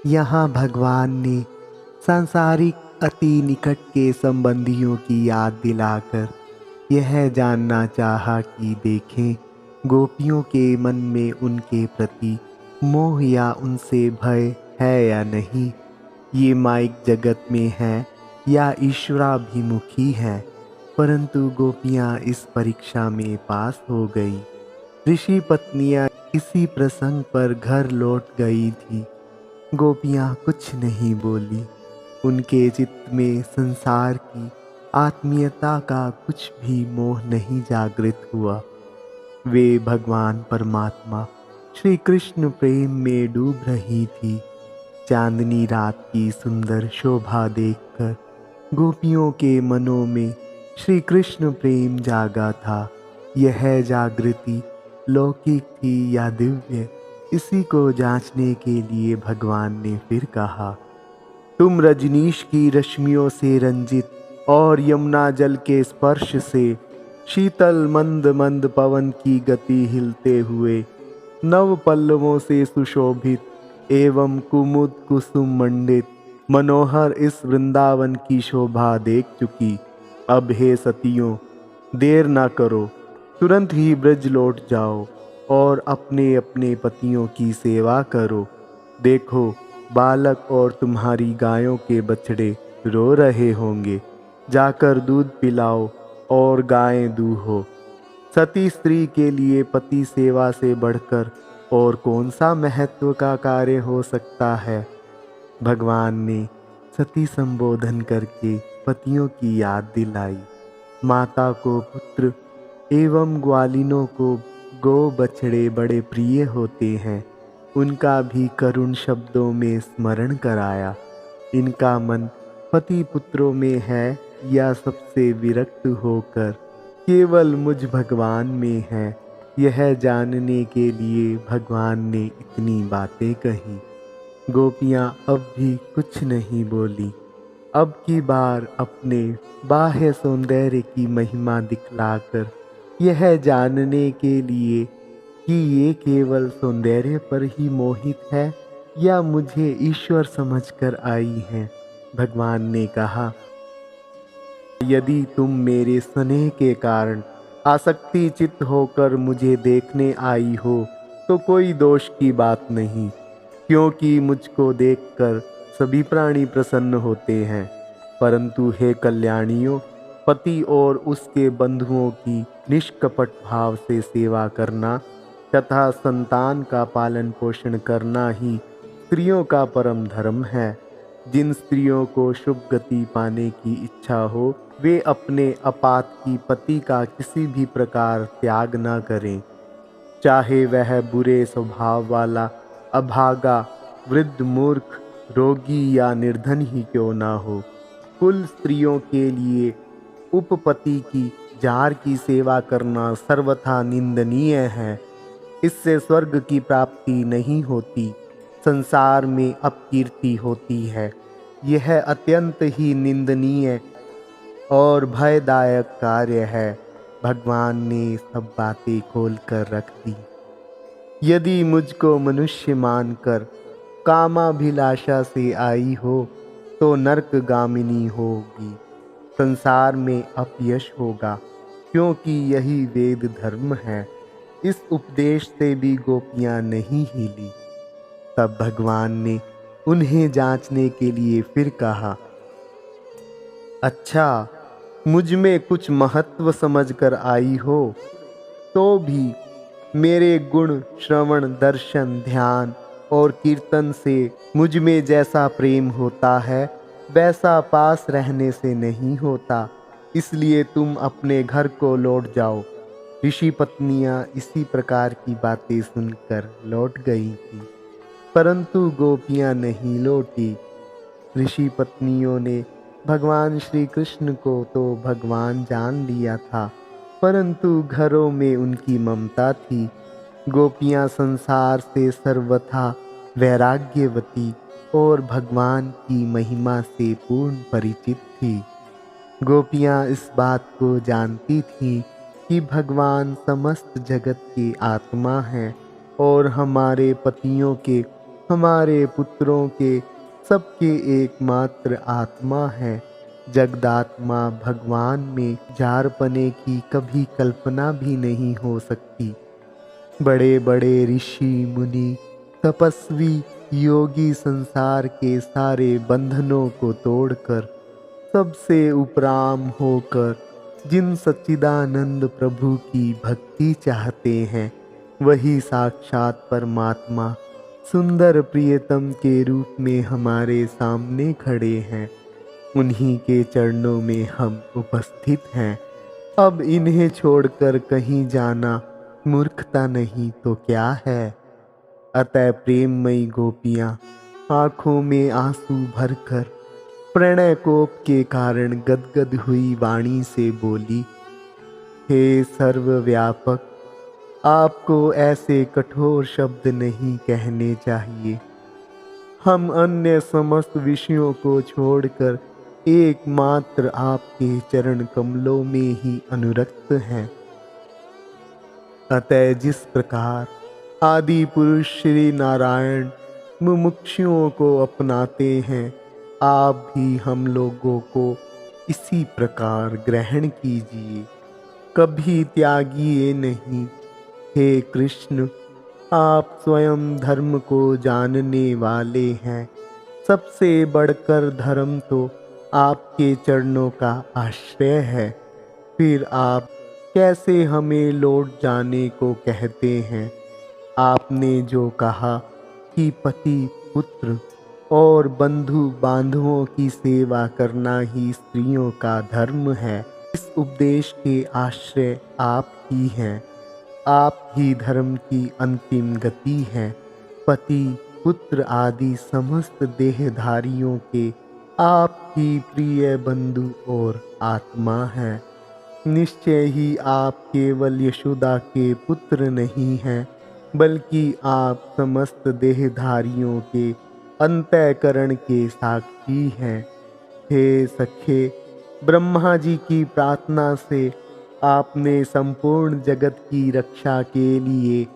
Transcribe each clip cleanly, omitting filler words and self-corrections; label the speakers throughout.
Speaker 1: यहाँ भगवान ने सांसारिक अति निकट के संबंधियों की याद दिलाकर यह जानना चाहा कि देखें गोपियों के मन में उनके प्रति मोह या उनसे भय है या नहीं। ये माइक जगत में है या ईश्वराभिमुखी है, परंतु गोपियाँ इस परीक्षा में पास हो गई। ऋषि पत्नियाँ इसी प्रसंग पर घर लौट गई थी। गोपियाँ कुछ नहीं बोली। उनके चित्त में संसार की आत्मीयता का कुछ भी मोह नहीं जागृत हुआ। वे भगवान परमात्मा श्री कृष्ण प्रेम में डूब रही थी। चांदनी रात की सुंदर शोभा देखकर गोपियों के मनों में श्री कृष्ण प्रेम जागा था। यह जागृति लौकिक थी या दिव्य, इसी को जांचने के लिए भगवान ने फिर कहा, तुम रजनीश की रश्मियों से रंजित और यमुना जल के स्पर्श से शीतल मंद मंद पवन की गति हिलते हुए नव पल्लवों से सुशोभित एवं कुमुद कुसुम मंडित मनोहर इस वृंदावन की शोभा देख चुकी। अब हे सतियों, देर ना करो, तुरंत ही ब्रज लौट जाओ और अपने अपने पतियों की सेवा करो। देखो, बालक और तुम्हारी गायों के बछड़े रो रहे होंगे, जाकर दूध पिलाओ और गायें दूहो। सती स्त्री के लिए पति सेवा से बढ़कर और कौन सा महत्व का कार्य हो सकता है। भगवान ने सती संबोधन करके पतियों की याद दिलाई। माता को पुत्र एवं ग्वालिनों को गो बछड़े बड़े प्रिय होते हैं। उनका भी करुण शब्दों में स्मरण कराया। इनका मन पति पुत्रों में है या सबसे विरक्त होकर केवल मुझ भगवान में है, यह जानने के लिए भगवान ने इतनी बातें कही। गोपियाँ अब भी कुछ नहीं बोली। अब की बार अपने बाह्य सौंदर्य की महिमा दिखलाकर यह जानने के लिए कि ये केवल सौंदर्य पर ही मोहित है या मुझे ईश्वर समझकर आई हैं, भगवान ने कहा, यदि तुम मेरे स्नेह के कारण आसक्ति चित्त होकर मुझे देखने आई हो तो कोई दोष की बात नहीं, क्योंकि मुझको देखकर सभी प्राणी प्रसन्न होते हैं। परंतु हे कल्याणियों, पति और उसके बंधुओं की निष्कपट भाव से सेवा करना तथा संतान का पालन पोषण करना ही स्त्रियों का परम धर्म है। जिन स्त्रियों को शुभ गति पाने की इच्छा हो वे अपने आपातकी पति का किसी भी प्रकार त्याग न करें, चाहे वह बुरे स्वभाव वाला अभागा वृद्ध मूर्ख रोगी या निर्धन ही क्यों ना हो। कुल स्त्रियों के लिए उपपति की जार की सेवा करना सर्वथा निंदनीय है। इससे स्वर्ग की प्राप्ति नहीं होती, संसार में अपकीर्ति होती है। यह अत्यंत ही निंदनीय और भयदायक कार्य है। भगवान ने सब बातें खोल कर रख दी। यदि मुझको मनुष्य मानकर कामाभिलाषा से आई हो तो नरकगामिनी होगी, संसार में अपयश होगा, क्योंकि यही वेद धर्म है। इस उपदेश से भी गोपियाँ नहीं हिली। तब भगवान ने उन्हें जांचने के लिए फिर कहा, अच्छा, मुझ में कुछ महत्व समझकर आई हो तो भी मेरे गुण श्रवण दर्शन ध्यान और कीर्तन से मुझ में जैसा प्रेम होता है वैसा पास रहने से नहीं होता, इसलिए तुम अपने घर को लौट जाओ। ऋषि पत्नियां इसी प्रकार की बातें सुनकर लौट गई थी, परंतु गोपियां नहीं लौटी। ऋषि पत्नियों ने भगवान श्री कृष्ण को तो भगवान जान लिया था, परंतु घरों में उनकी ममता थी। गोपियां संसार से सर्वथा वैराग्यवती और भगवान की महिमा से पूर्ण परिचित थी। गोपियां इस बात को जानती थीं कि भगवान समस्त जगत की आत्मा है और हमारे पतियों के हमारे पुत्रों के सबके एकमात्र आत्मा है। जगदात्मा भगवान में जारपने की कभी कल्पना भी नहीं हो सकती। बड़े बड़े ऋषि मुनि तपस्वी योगी संसार के सारे बंधनों को तोड़कर सबसे उपराम होकर जिन सच्चिदानंद प्रभु की भक्ति चाहते हैं, वही साक्षात परमात्मा सुंदर प्रियतम के रूप में हमारे सामने खड़े हैं। उन्हीं के चरणों में हम उपस्थित हैं। अब इन्हें छोड़कर कहीं जाना मूर्खता नहीं तो क्या है। अतः प्रेममयी गोपियाँ आँखों में आंसू भरकर प्रणय कोप के कारण गदगद हुई वाणी से बोली, हे सर्वव्यापक, आपको ऐसे कठोर शब्द नहीं कहने चाहिए। हम अन्य समस्त विषयों को छोड़कर एकमात्र आपके चरण कमलों में ही अनुरक्त हैं। अतः जिस प्रकार आदि पुरुष श्री नारायण मुमुक्षुओं को अपनाते हैं, आप भी हम लोगों को इसी प्रकार ग्रहण कीजिए, कभी त्यागिए नहीं। हे कृष्ण, आप स्वयं धर्म को जानने वाले हैं। सबसे बढ़कर धर्म तो आपके चरणों का आश्रय है। फिर आप कैसे हमें लौट जाने को कहते हैं। आपने जो कहा कि पति पुत्र और बंधु बांधवों की सेवा करना ही स्त्रियों का धर्म है, इस उपदेश के आश्रय आप ही हैं। आप ही धर्म की अंतिम गति हैं। पति पुत्र आदि समस्त देहधारियों के आप ही प्रिय बंधु और आत्मा हैं। निश्चय ही आप केवल यशोदा के पुत्र नहीं हैं, बल्कि आप समस्त देहधारियों के अंतःकरण के साक्षी हैं। हे सखे, ब्रह्मा जी की प्रार्थना से आपने संपूर्ण जगत की रक्षा के लिए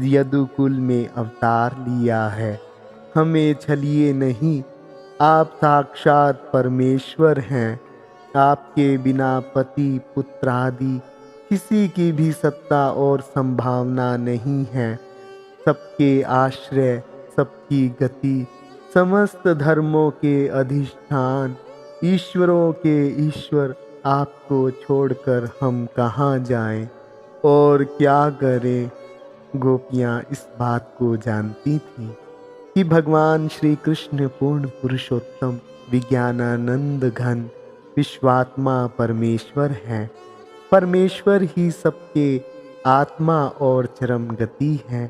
Speaker 1: यदुकुल में अवतार लिया है। हमें छलिए नहीं, आप साक्षात परमेश्वर हैं। आपके बिना पति पुत्र आदि किसी की भी सत्ता और संभावना नहीं है। सबके आश्रय, सबकी गति, समस्त धर्मों के अधिष्ठान, ईश्वरों के ईश्वर आपको छोड़कर हम कहाँ जाएं और क्या करें। गोपियाँ इस बात को जानती थीं कि भगवान श्री कृष्ण पूर्ण पुरुषोत्तम विज्ञानानंद घन विश्वात्मा परमेश्वर हैं। परमेश्वर ही सबके आत्मा और चरम गति है।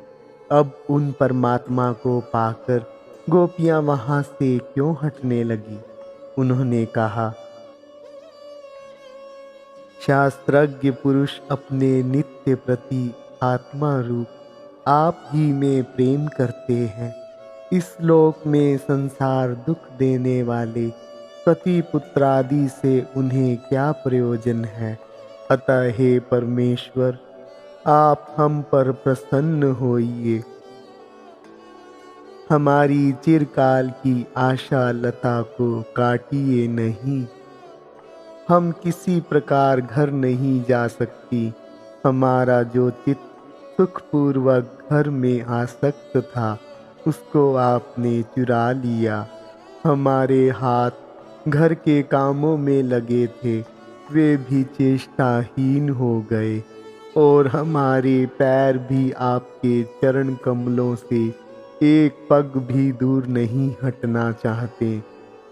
Speaker 1: अब उन परमात्मा को पाकर गोपियाँ वहाँ से क्यों हटने लगी। उन्होंने कहा, शास्त्रज्ञ पुरुष अपने नित्य प्रति आत्मा रूप आप ही में प्रेम करते हैं। इस लोक में संसार दुख देने वाले पति पुत्रादि से उन्हें क्या प्रयोजन है। अतः हे परमेश्वर, आप हम पर प्रसन्न होइए। हमारी चिरकाल की आशा लता को काटिए नहीं। हम किसी प्रकार घर नहीं जा सकती। हमारा जो चित्त सुखपूर्वक घर में आसक्त था, उसको आपने चुरा लिया। हमारे हाथ घर के कामों में लगे थे, वे भी चेष्टाहीन हो गए, और हमारे पैर भी आपके चरण कमलों से एक पग भी दूर नहीं हटना चाहते।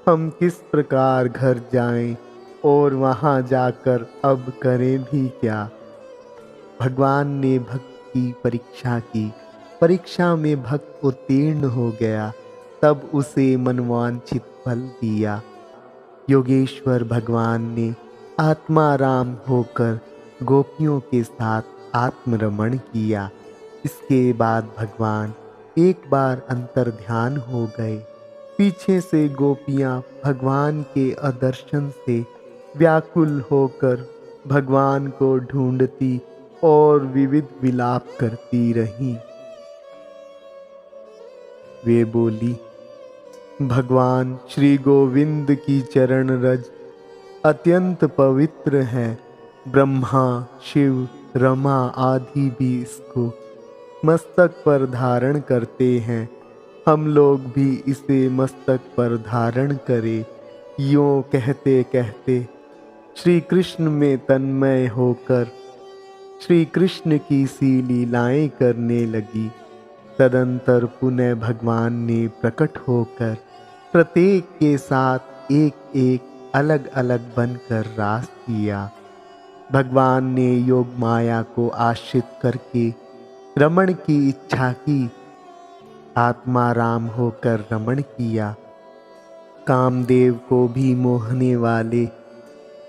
Speaker 1: हम किस प्रकार घर जाएं और वहां जाकर अब करें भी क्या। भगवान ने भक्त की परीक्षा की। परीक्षा में भक्त उत्तीर्ण हो गया, तब उसे मनवांछित फल दिया। योगेश्वर भगवान ने आत्माराम होकर गोपियों के साथ आत्मरमण किया। इसके बाद भगवान एक बार अंतर्ध्यान हो गए। पीछे से गोपियाँ भगवान के अदर्शन से व्याकुल होकर भगवान को ढूंढती और विविध विलाप करती रहीं। वे बोली, भगवान श्री गोविंद की चरण रज अत्यंत पवित्र है। ब्रह्मा, शिव, रमा आदि भी इसको मस्तक पर धारण करते हैं। हम लोग भी इसे मस्तक पर धारण करें। यूं कहते कहते श्री कृष्ण में तन्मय होकर श्री कृष्ण की सी लीलाएं करने लगी। तदंतर पुनः भगवान ने प्रकट होकर प्रत्येक के साथ एक एक अलग अलग बनकर रास किया। भगवान ने योग माया को आश्रित करके रमण की इच्छा की। आत्मा राम होकर रमण किया। कामदेव को भी मोहने वाले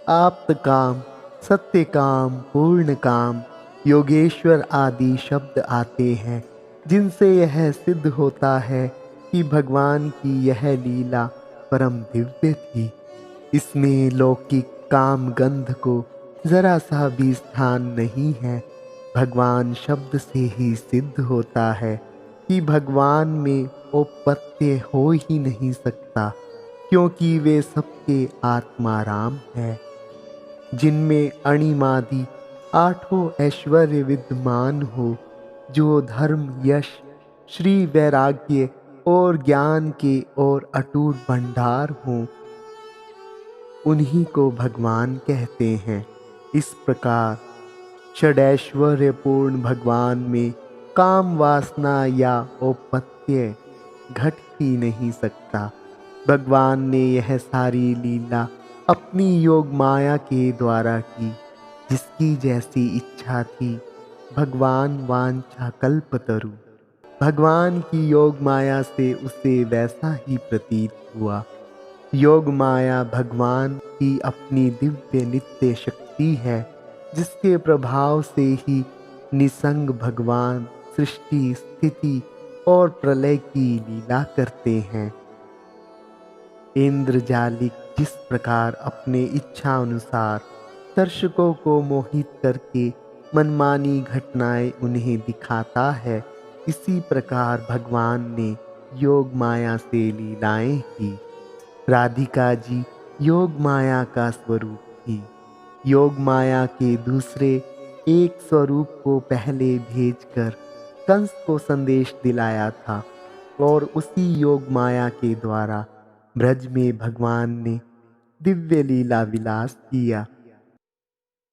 Speaker 1: आप्त काम, सत्य काम, पूर्ण काम, योगेश्वर आदि शब्द आते हैं, जिनसे यह सिद्ध होता है कि भगवान की यह लीला परम दिव्य थी। इसमें लौकिक काम गंध को जरा सा भी स्थान नहीं है। भगवान शब्द से ही सिद्ध होता है कि भगवान में औपत्य हो ही नहीं सकता, क्योंकि वे सबके आत्माराम है, जिनमें अणिमादि आठों ऐश्वर्य विद्यमान हो, जो धर्म, यश, श्री, वैराग्य और ज्ञान के और अटूट भंडार हों, उन्हीं को भगवान कहते हैं। इस प्रकार षडैश्वर्यपूर्ण भगवान में काम वासना या औपत्य घट ही नहीं सकता। भगवान ने यह सारी लीला अपनी योग माया के द्वारा की। जिसकी जैसी इच्छा थी, भगवान वांछा कल्पतरु। भगवान की योग माया से उसे वैसा ही प्रतीत हुआ। योग माया भगवान की अपनी दिव्य नित्य शक्ति है, जिसके प्रभाव से ही निसंग भगवान सृष्टि, स्थिति और प्रलय की लीला करते हैं। इंद्रजालिक जिस प्रकार अपने इच्छा अनुसार दर्शकों को मोहित करके मनमानी घटनाएं उन्हें दिखाता है, इसी प्रकार भगवान ने योग माया से लीलाएं की। राधिका जी योग माया का स्वरूप थी। योग माया के दूसरे एक स्वरूप को पहले भेजकर कंस को संदेश दिलाया था, और उसी योग माया के द्वारा ब्रज में भगवान ने दिव्य लीला विलास किया।